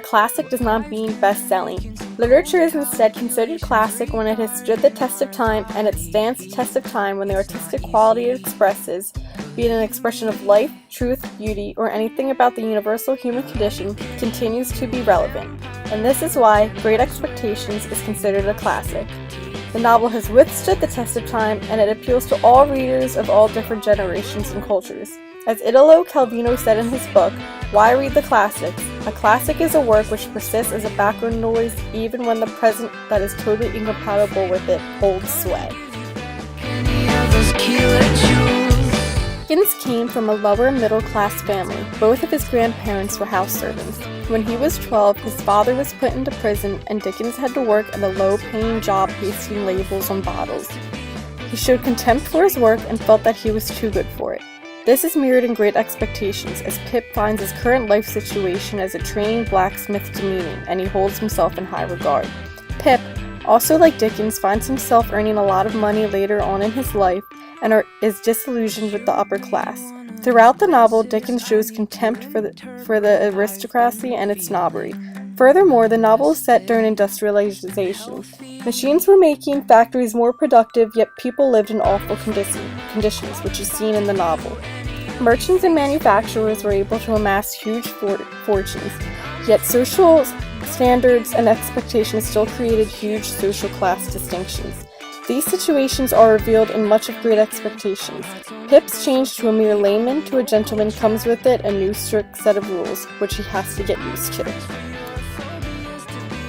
a classic does not mean best-selling. Literature is instead considered classic when it has stood the test of time, and it stands the test of time when the artistic quality it expresses, be it an expression of life, truth, beauty, or anything about the universal human condition, continues to be relevant. And this is why Great Expectations is considered a classic. The novel has withstood the test of time, and it appeals to all readers of all different generations and cultures. As Italo Calvino said in his book, "Why read the classics? A classic is a work which persists as a background noise even when the present that is totally incompatible with it holds sway." Dickens came from a lower middle-class family. Both of his grandparents were house servants. When he was 12, his father was put into prison, and Dickens had to work at a low-paying job pasting labels on bottles. He showed contempt for his work and felt that he was too good for it. This is mirrored in Great Expectations, as Pip finds his current life situation as a trained blacksmith demeaning, and he holds himself in high regard. Pip, also like Dickens, finds himself earning a lot of money later on in his life, and is disillusioned with the upper class. Throughout the novel, Dickens shows contempt for the aristocracy and its snobbery. Furthermore, the novel is set during industrialization. Machines were making factories more productive, yet people lived in awful conditions, which is seen in the novel. Merchants and manufacturers were able to amass huge fortunes, yet social standards and expectations still created huge social class distinctions. These situations are revealed in much of Great Expectations. Pip's change to a mere layman to a gentleman comes with it a new strict set of rules, which he has to get used to.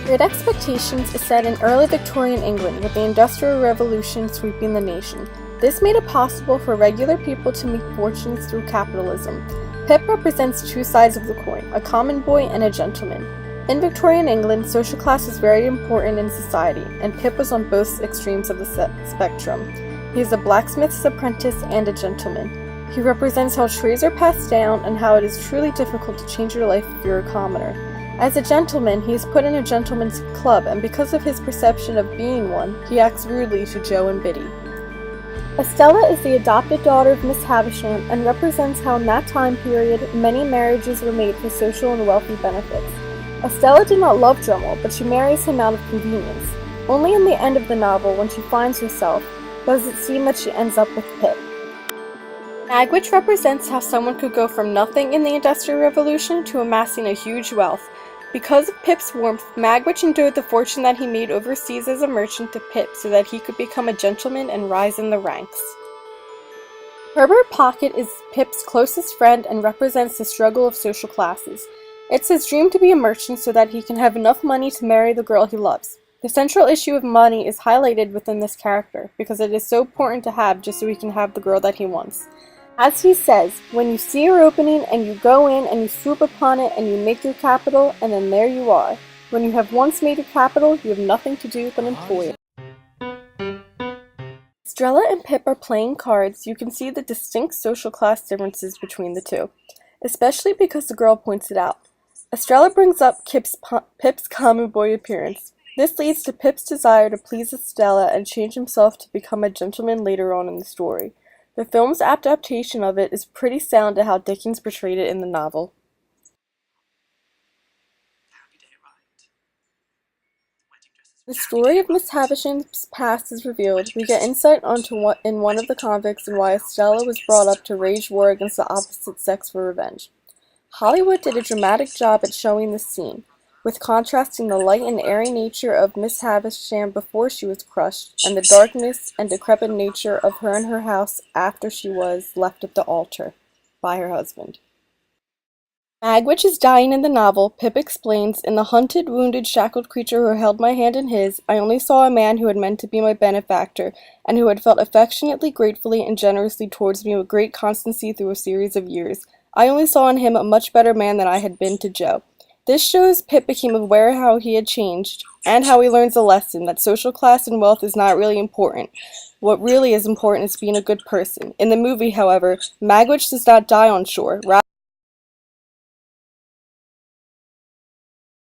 Great Expectations is set in early Victorian England, with the Industrial Revolution sweeping the nation. This made it possible for regular people to make fortunes through capitalism. Pip represents two sides of the coin, a common boy and a gentleman. In Victorian England, social class was very important in society, and Pip was on both extremes of the spectrum. He is a blacksmith's apprentice and a gentleman. He represents how trades are passed down and how it is truly difficult to change your life if you're a commoner. As a gentleman, he is put in a gentleman's club, and because of his perception of being one, he acts rudely to Joe and Biddy. Estella is the adopted daughter of Miss Havisham and represents how in that time period many marriages were made for social and wealthy benefits. Estella did not love Drummle, but she marries him out of convenience. Only in the end of the novel, when she finds herself, does it seem that she ends up with Pip. Magwitch represents how someone could go from nothing in the Industrial Revolution to amassing a huge wealth. Because of Pip's warmth, Magwitch endowed the fortune that he made overseas as a merchant to Pip so that he could become a gentleman and rise in the ranks. Herbert Pocket is Pip's closest friend and represents the struggle of social classes. It's his dream to be a merchant so that he can have enough money to marry the girl he loves. The central issue of money is highlighted within this character, because it is so important to have just so he can have the girl that he wants. As he says, when you see your opening and you go in and you swoop upon it and you make your capital, and then there you are. When you have once made your capital, you have nothing to do but employ it. Estrella and Pip are playing cards. You can see the distinct social class differences between the two, especially because the girl points it out. Estrella brings up Pip's common boy appearance. This leads to Pip's desire to please Estella and change himself to become a gentleman later on in the story. The film's adaptation of it is pretty sound to how Dickens portrayed it in the novel. The story of Miss Havisham's past is revealed. We get insight onto what in one of the convicts and why Estella was brought up to wage war against the opposite sex for revenge. Hollywood did a dramatic job at showing this scene, with contrasting the light and airy nature of Miss Havisham before she was crushed, and the darkness and decrepit nature of her and her house after she was left at the altar by her husband. Magwitch is dying in the novel. Pip explains, "In the hunted, wounded, shackled creature who held my hand in his, I only saw a man who had meant to be my benefactor, and who had felt affectionately, gratefully, and generously towards me with great constancy through a series of years. I only saw in him a much better man than I had been to Joe." This shows Pip became aware how he had changed, and how he learns a lesson that social class and wealth is not really important. What really is important is being a good person. In the movie, however, Magwitch does not die on shore.